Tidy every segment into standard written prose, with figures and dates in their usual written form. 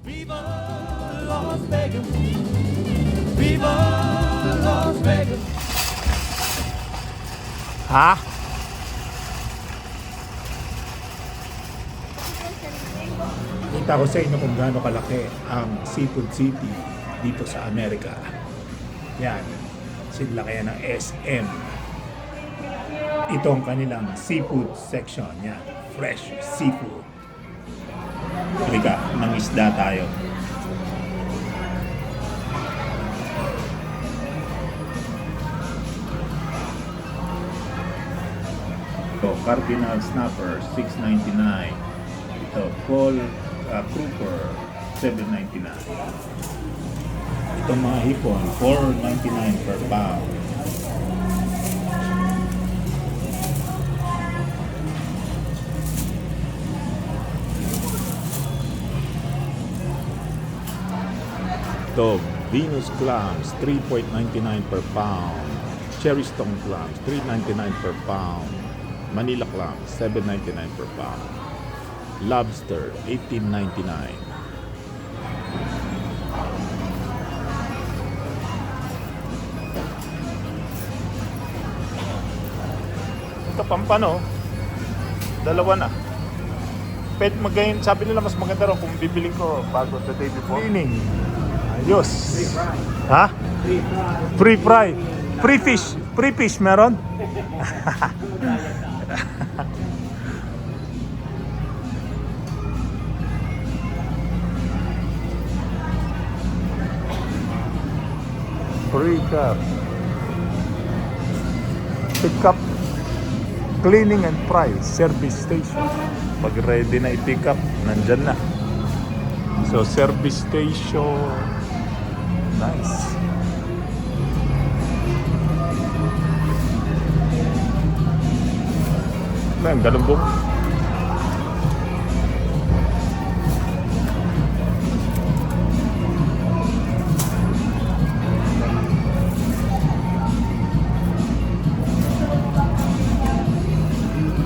Viva Las Vegas! Viva Las Vegas! Ha? Kita ko sa inyo kung gaano kalaki ang Seafood City dito sa Amerika. Yan. Sila kaya ng SM. Ito ang kanilang seafood section. Yan. Fresh seafood. Halika, ng isda tayo. Ito, Cardinal Snapper, $6.99. Ito, Cole Grouper, $7.99. Itong mga hipon, $4.99 per pound. Ito, Venus clams, $3.99 per pound. Cherry stone clams, $3.99 per pound. Manila clams, $7.99 per pound. Lobster, $18.99. Ito pampano, dalawa na. Pwede magayon, sabi nila mas maganda raw kung bibiling ko bago the day before. Cleaning. Ayos. Free fry. Ha? Free fry. Free fry. Free fish. Free fish meron? Free cup. Pick up. Cleaning and fry. Service station. Pag ready na i-pick up, nandyan na. So, service station. Nice. Ang galunggong.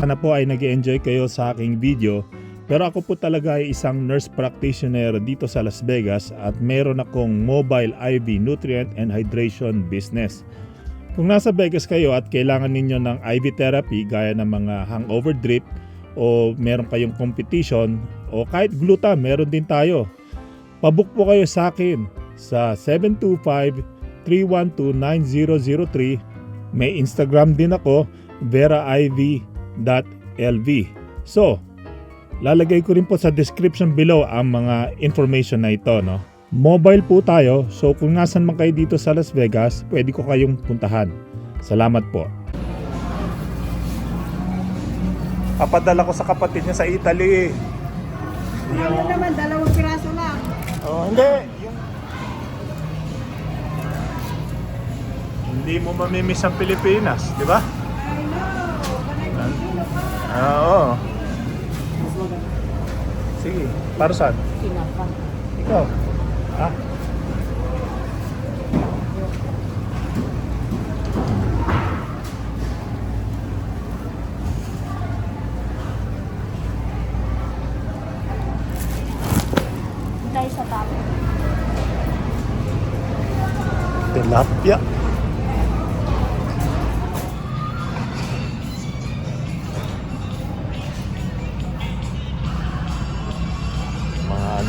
Sana po ay nag-enjoy kayo sa aking video. Pero ako po talaga ay isang nurse practitioner dito sa Las Vegas at meron akong mobile IV nutrient and hydration business. Kung nasa Vegas kayo at kailangan ninyo ng IV therapy gaya ng mga hangover drip o meron kayong competition o kahit gluta, meron din tayo. Pabook po kayo sa akin sa 725-312-9003. May Instagram din ako, veraiv.lv. So, lalagay ko rin po sa description below ang mga information na ito, no? Mobile po tayo, so kung nasan man kayo dito sa Las Vegas, pwede ko kayong puntahan. Salamat po. Papadala ko sa kapatid niya sa Italy. Ano naman, 2 piraso lang. Oh, hindi. Hindi mo mamimiss ang Pilipinas, di ba? I know. Kanay ka. Oo. Sige, para saan? Kinapa. Ikaw? Ha? Tayo sa tapo. Tilapia.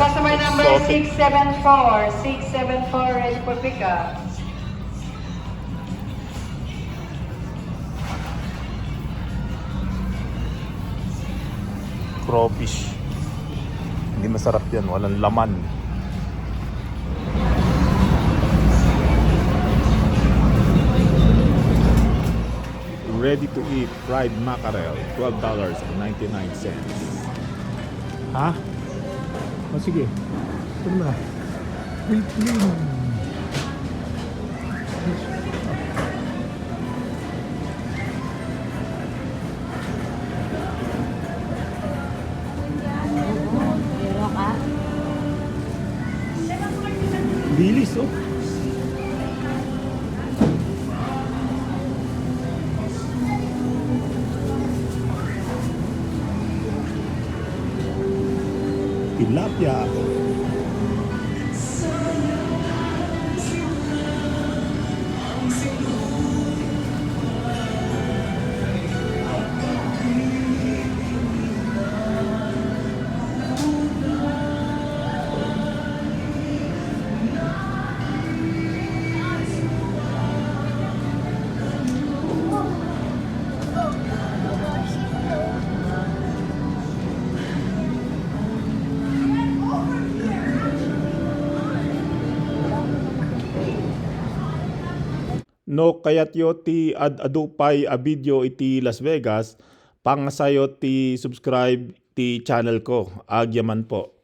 Customer number 674 ready for pickup. Crawfish. Hindi masarap yan, walang laman. Ready to eat fried mackerel, $12.99. Ha? O sige. Ito na. Wait lang. Pero ka? Bilis oh. Tilapia. No kayat yo ti adupay a video iti Las Vegas, pangasayo ti subscribe ti channel ko. Agyaman po.